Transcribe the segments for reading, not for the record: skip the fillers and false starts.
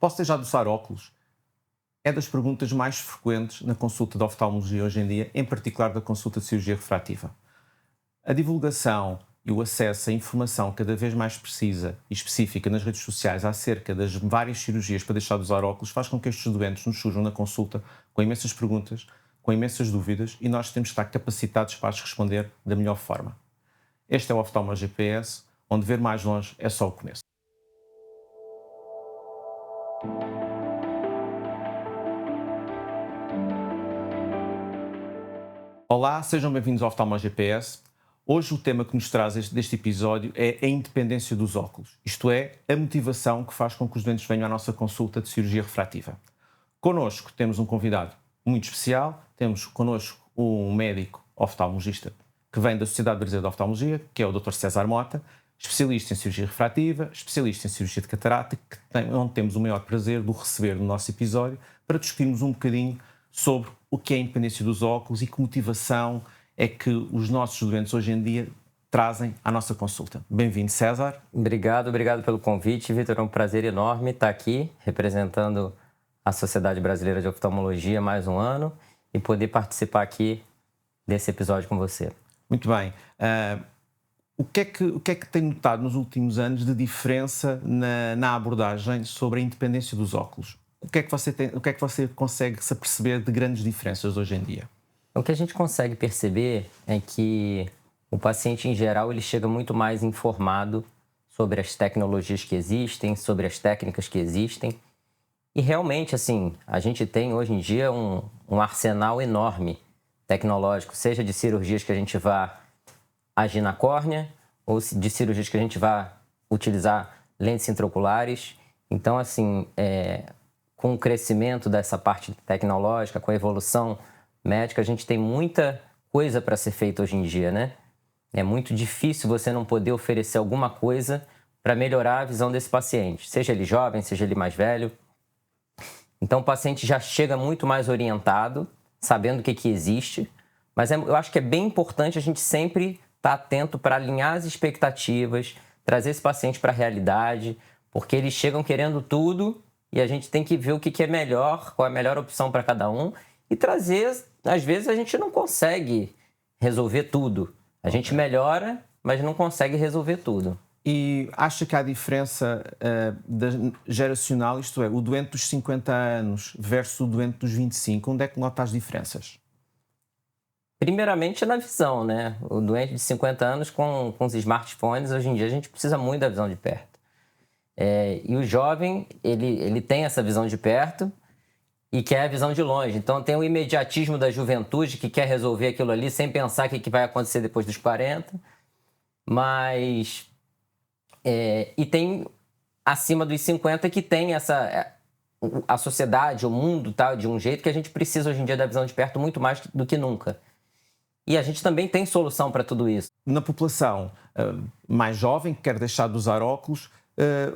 Posso deixar de usar óculos? É das perguntas mais frequentes na consulta de oftalmologia hoje em dia, em particular da consulta de cirurgia refrativa. A divulgação e o acesso a informação cada vez mais precisa e específica nas redes sociais acerca das várias cirurgias para deixar de usar óculos faz com que estes doentes nos surjam na consulta com imensas perguntas, com imensas dúvidas e nós temos que estar capacitados para as responder da melhor forma. Este é o Oftalmo GPS, onde ver mais longe é só o começo. Olá, sejam bem-vindos ao Oftalmo GPS. Hoje o tema que nos traz deste episódio é a independência dos óculos, isto é, a motivação que faz com que os doentes venham à nossa consulta de cirurgia refrativa. Connosco temos um convidado muito especial, temos connosco um médico oftalmologista que vem da Sociedade Brasileira de Oftalmologia, que é o Dr. César Mota, especialista em cirurgia refrativa, especialista em cirurgia de catarata, onde temos o maior prazer de o receber no nosso episódio para discutirmos um bocadinho sobre o que é a independência dos óculos e que motivação é que os nossos doentes hoje em dia trazem à nossa consulta. Bem-vindo, César. Obrigado pelo convite, Vitor. É um prazer enorme estar aqui representando a Sociedade Brasileira de Oftalmologia mais um ano e poder participar aqui desse episódio com você. Muito bem. O que é que tem notado nos últimos anos de diferença na abordagem sobre a independência dos óculos? O que é que você consegue se aperceber de grandes diferenças hoje em dia? O que a gente consegue perceber é que o paciente, em geral, ele chega muito mais informado sobre as tecnologias que existem, sobre as técnicas que existem. E realmente, assim, a gente tem hoje em dia um arsenal enorme tecnológico, seja de cirurgias que a gente vá agir na córnea ou de cirurgias que a gente vá utilizar lentes intraoculares. Então, assim, com o crescimento dessa parte tecnológica, com a evolução médica, a gente tem muita coisa para ser feita hoje em dia, né? É muito difícil você não poder oferecer alguma coisa para melhorar a visão desse paciente, seja ele jovem, seja ele mais velho. Então, o paciente já chega muito mais orientado, sabendo o que existe, mas eu acho que é bem importante a gente sempre estar atento para alinhar as expectativas, trazer esse paciente para a realidade, porque eles chegam querendo tudo e a gente tem que ver o que é melhor, qual é a melhor opção para cada um e trazer. Às vezes a gente não consegue resolver tudo. A gente melhora, mas não consegue resolver tudo. E acha que há diferença geracional, isto é, o doente dos 50 anos versus o doente dos 25? Onde é que nota as diferenças? Primeiramente é na visão, né? O doente de 50 anos com os smartphones, hoje em dia a gente precisa muito da visão de perto. E o jovem, ele tem essa visão de perto e quer a visão de longe. Então tem o imediatismo da juventude que quer resolver aquilo ali sem pensar o que vai acontecer depois dos 40. Mas... e tem acima dos 50 que tem a sociedade, o mundo tá de um jeito que a gente precisa hoje em dia da visão de perto muito mais do que nunca. E a gente também tem solução para tudo isso. Na população mais jovem que quer deixar de usar óculos,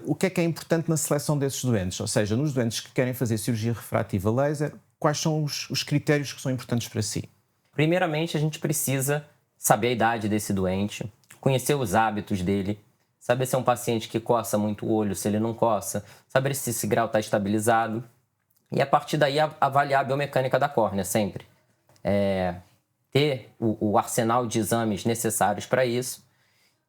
o que é importante na seleção desses doentes? Ou seja, nos doentes que querem fazer cirurgia refrativa laser, quais são os critérios que são importantes para si? Primeiramente, a gente precisa saber a idade desse doente, conhecer os hábitos dele, saber se é um paciente que coça muito o olho, se ele não coça, saber se esse grau está estabilizado e, a partir daí, avaliar a biomecânica da córnea sempre. Ter o arsenal de exames necessários para isso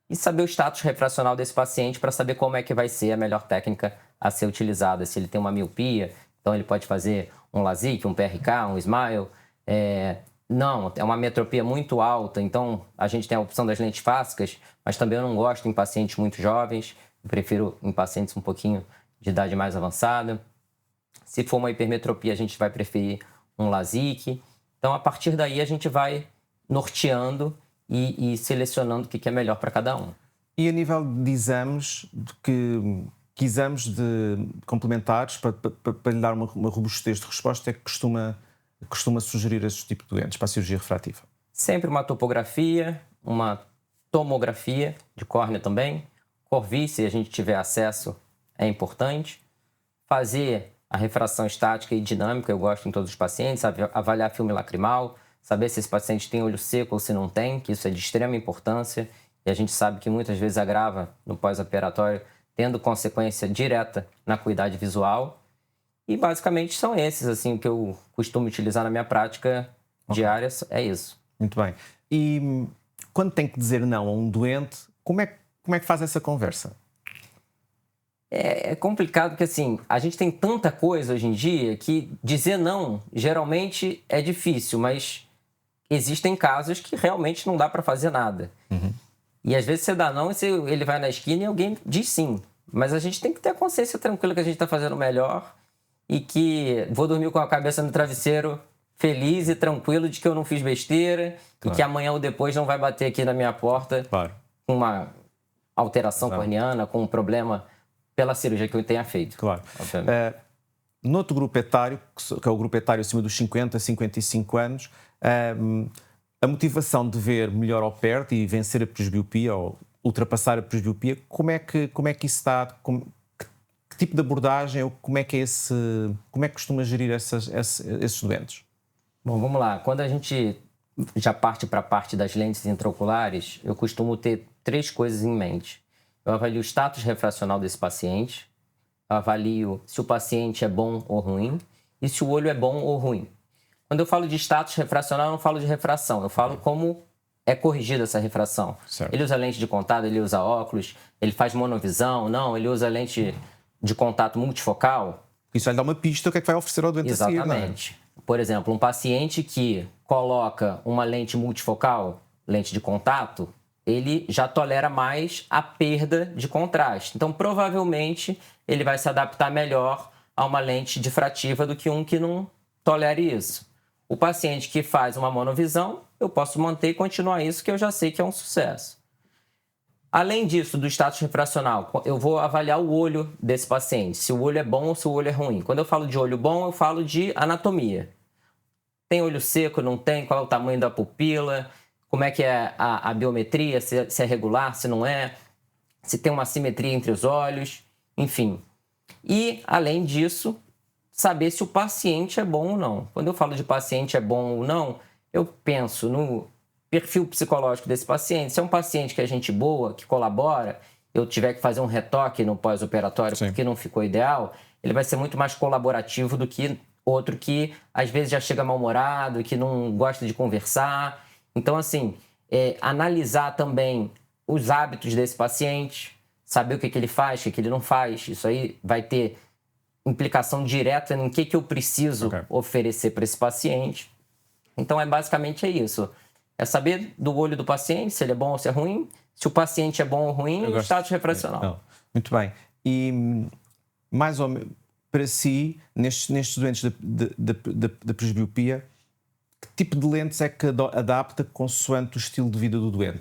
e saber o status refracional desse paciente para saber como é que vai ser a melhor técnica a ser utilizada. Se ele tem uma miopia, então ele pode fazer um LASIK, um PRK, um SMILE. Não, é uma metropia muito alta, então a gente tem a opção das lentes fásicas, mas também eu não gosto em pacientes muito jovens, eu prefiro em pacientes um pouquinho de idade mais avançada. Se for uma hipermetropia, a gente vai preferir um LASIK. Então, a partir daí, a gente vai norteando e selecionando o que é melhor para cada um. E a nível de exames, que exames complementares para lhe dar uma robustez de resposta é que costuma sugerir esse tipo de doentes para a cirurgia refrativa? Sempre uma topografia, uma tomografia de córnea também. Corvi, se a gente tiver acesso, é importante. Fazer a refração estática e dinâmica, eu gosto em todos os pacientes, avaliar filme lacrimal, saber se esse paciente tem olho seco ou se não tem, que isso é de extrema importância, e a gente sabe que muitas vezes agrava no pós-operatório, tendo consequência direta na acuidade visual. E basicamente são esses, assim, que eu costumo utilizar na minha prática diária, é isso. Muito bem. E quando tem que dizer não a um doente, como é que faz essa conversa? É complicado porque, assim, a gente tem tanta coisa hoje em dia que dizer não, geralmente, é difícil, mas existem casos que realmente não dá para fazer nada. E às vezes você dá não e ele vai na esquina e alguém diz sim. Mas a gente tem que ter a consciência tranquila que a gente está fazendo o melhor e que vou dormir com a cabeça no travesseiro feliz e tranquilo de que eu não fiz besteira e que amanhã ou depois não vai bater aqui na minha porta com uma alteração corneana, com um problema pela cirurgia que eu tenha feito. Claro. Noutro grupo etário, que é o grupo etário acima dos 50, 55 anos, a motivação de ver melhor ao perto e vencer a presbiopia ou ultrapassar a presbiopia, como é que isso está? Que tipo de abordagem ou como é que costuma gerir esses doentes? Bom, vamos lá. Quando a gente já parte para a parte das lentes intraoculares, eu costumo ter 3 coisas em mente. Eu avalio o status refracional desse paciente, eu avalio se o paciente é bom ou ruim e se o olho é bom ou ruim. Quando eu falo de status refracional, eu não falo de refração, eu falo como é corrigida essa refração. Certo. Ele usa lente de contato, ele usa óculos, ele faz monovisão, não, ele usa lente de contato multifocal. Isso vai dar uma pista do que é que vai oferecer ao doente a seguir, não é? Exatamente. Por exemplo, um paciente que coloca uma lente multifocal, lente de contato, ele já tolera mais a perda de contraste. Então, provavelmente, ele vai se adaptar melhor a uma lente difrativa do que um que não tolere isso. O paciente que faz uma monovisão, eu posso manter e continuar isso, que eu já sei que é um sucesso. Além disso, do status refracional, eu vou avaliar o olho desse paciente, se o olho é bom ou se o olho é ruim. Quando eu falo de olho bom, eu falo de anatomia. Tem olho seco, não tem? Qual é o tamanho da pupila? Como é que é a biometria? Se é regular, se não é? Se tem uma simetria entre os olhos? Enfim. E, além disso, saber se o paciente é bom ou não. Quando eu falo de paciente é bom ou não, eu penso no perfil psicológico desse paciente. Se é um paciente que é gente boa, que colabora, eu tiver que fazer um retoque no pós-operatório porque não ficou ideal, ele vai ser muito mais colaborativo do que outro que às vezes já chega mal-humorado, que não gosta de conversar. Então, assim, analisar também os hábitos desse paciente, saber o que ele faz, o que ele não faz. Isso aí vai ter implicação direta em que eu preciso oferecer para esse paciente. Então, basicamente é isso. É saber do olho do paciente, se ele é bom ou se é ruim, se o paciente é bom ou ruim e o status refracional. Muito bem. E, mais ou menos, para si, nestes doentes da presbiopia, que tipo de lentes é que adapta consoante o estilo de vida do doente?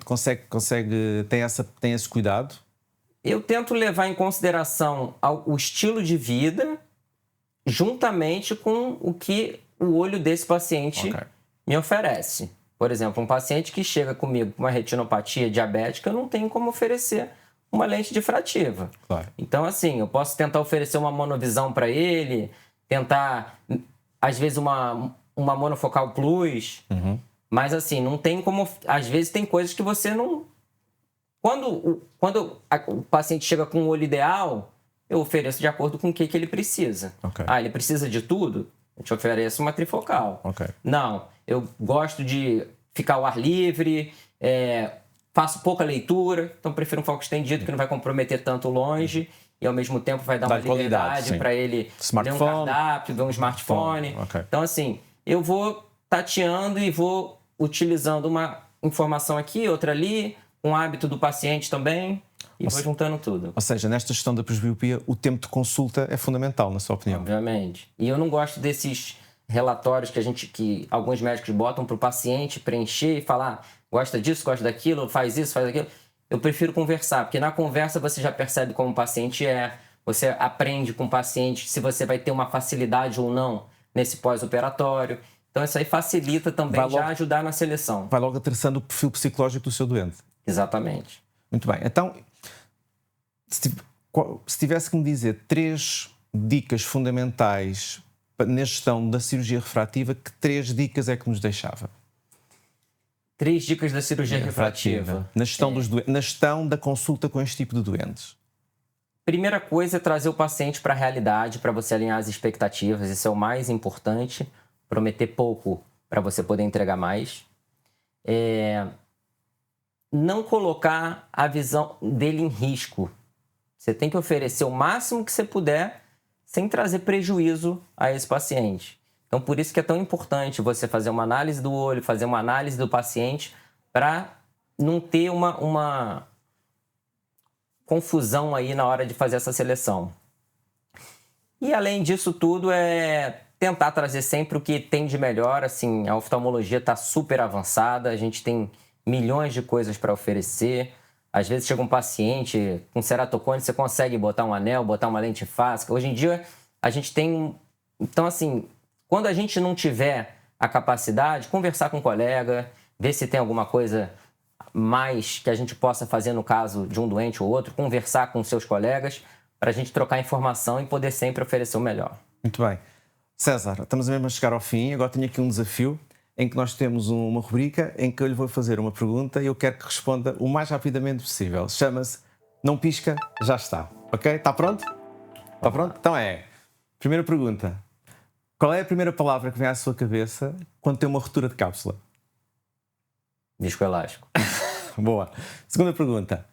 Tem esse cuidado? Eu tento levar em consideração o estilo de vida juntamente com o que o olho desse paciente me oferece. Por exemplo, um paciente que chega comigo com uma retinopatia diabética, eu não tenho como oferecer uma lente difrativa. Claro. Então, assim, eu posso tentar oferecer uma monovisão para ele, tentar, às vezes, uma monofocal plus, mas, assim, não tem como... Às vezes, tem coisas que você não... Quando o paciente chega com o olho ideal, eu ofereço de acordo com o que ele precisa. Ele precisa de tudo? Eu te ofereço uma trifocal. Não, eu gosto de ficar ao ar livre, faço pouca leitura, então prefiro um foco estendido que não vai comprometer tanto longe e ao mesmo tempo vai dar uma liberdade para ele ler um cardápio, ver um smartphone. Então, assim, eu vou tateando e vou utilizando uma informação aqui, outra ali, um hábito do paciente também e vou juntando tudo. Ou seja, nesta gestão da presbiopia, o tempo de consulta é fundamental, na sua opinião? Obviamente. E eu não gosto desses relatórios que alguns médicos botam para o paciente preencher e falar gosta disso, gosta daquilo, faz isso, faz aquilo. Eu prefiro conversar, porque na conversa você já percebe como o paciente você aprende com o paciente se você vai ter uma facilidade ou não nesse pós-operatório. Então isso aí facilita também já ajudar na seleção. Vai logo atraçando o perfil psicológico do seu doente. Exatamente. Muito bem. Então, se tivesse que me dizer 3 dicas fundamentais na gestão da cirurgia refrativa, que 3 dicas é que nos deixava? 3 dicas da cirurgia refrativa. Na gestão, na gestão da consulta com este tipo de doentes. Primeira coisa é trazer o paciente para a realidade, para você alinhar as expectativas. Isso é o mais importante. Prometer pouco para você poder entregar mais. Não colocar a visão dele em risco. Você tem que oferecer o máximo que você puder sem trazer prejuízo a esse paciente. Então, por isso que é tão importante você fazer uma análise do olho, fazer uma análise do paciente para não ter uma confusão aí na hora de fazer essa seleção. E além disso tudo, é tentar trazer sempre o que tem de melhor. Assim, a oftalmologia está super avançada, a gente tem milhões de coisas para oferecer. Às vezes chega um paciente com ceratocone, você consegue botar um anel, botar uma lente fáscica. Hoje em dia, a gente tem... Então, assim, quando a gente não tiver a capacidade, conversar com um colega, ver se tem alguma coisa mais que a gente possa fazer no caso de um doente ou outro, conversar com seus colegas para a gente trocar informação e poder sempre oferecer o melhor. Muito bem. César, estamos mesmo a chegar ao fim. Agora tenho aqui um desafio em que nós temos uma rubrica em que eu lhe vou fazer uma pergunta e eu quero que responda o mais rapidamente possível. Chama-se Não Pisca, Já Está. Ok? Está pronto? Está pronto? Então primeira pergunta. Qual é a primeira palavra que vem à sua cabeça quando tem uma ruptura de cápsula? Viscoelástico. Boa. Segunda pergunta.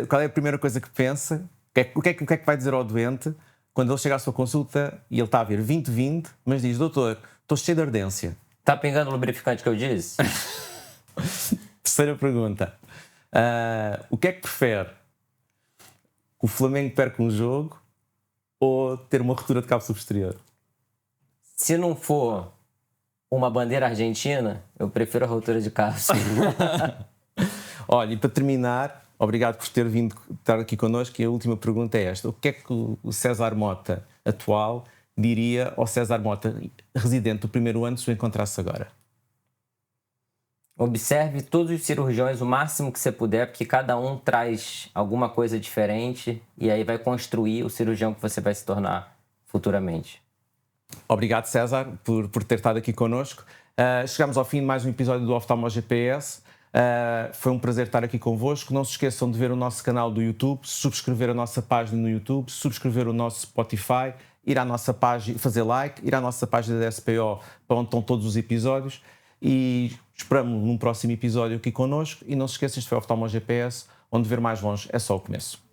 Qual é a primeira coisa que pensa? O que é que vai dizer ao doente quando ele chega à sua consulta e ele está a ver 20-20, mas diz: doutor, estou cheio de ardência. Está pingando o lubrificante que eu disse? Terceira pergunta. O que é que prefere? Que o Flamengo perca um jogo ou ter uma ruptura de cápsula posterior? Se não for uma bandeira argentina, eu prefiro a ruptura de cápsula. Olha, e para terminar, obrigado por ter vindo estar aqui connosco. E a última pergunta é esta. O que é que o César Mota atual diria ao César Mota residente do primeiro ano se o encontrasse agora? Observe todos os cirurgiões o máximo que você puder, porque cada um traz alguma coisa diferente e aí vai construir o cirurgião que você vai se tornar futuramente. Obrigado, César, por ter estado aqui connosco. Chegamos ao fim de mais um episódio do Oftalmo GPS. Foi um prazer estar aqui convosco. Não se esqueçam de ver o nosso canal do YouTube, subscrever a nossa página no YouTube, subscrever o nosso Spotify, ir à nossa página, fazer like, ir à nossa página da SPO para onde estão todos os episódios e esperamos num próximo episódio aqui connosco. E não se esqueçam, este foi o Oftalmo GPS, onde ver mais longe é só o começo.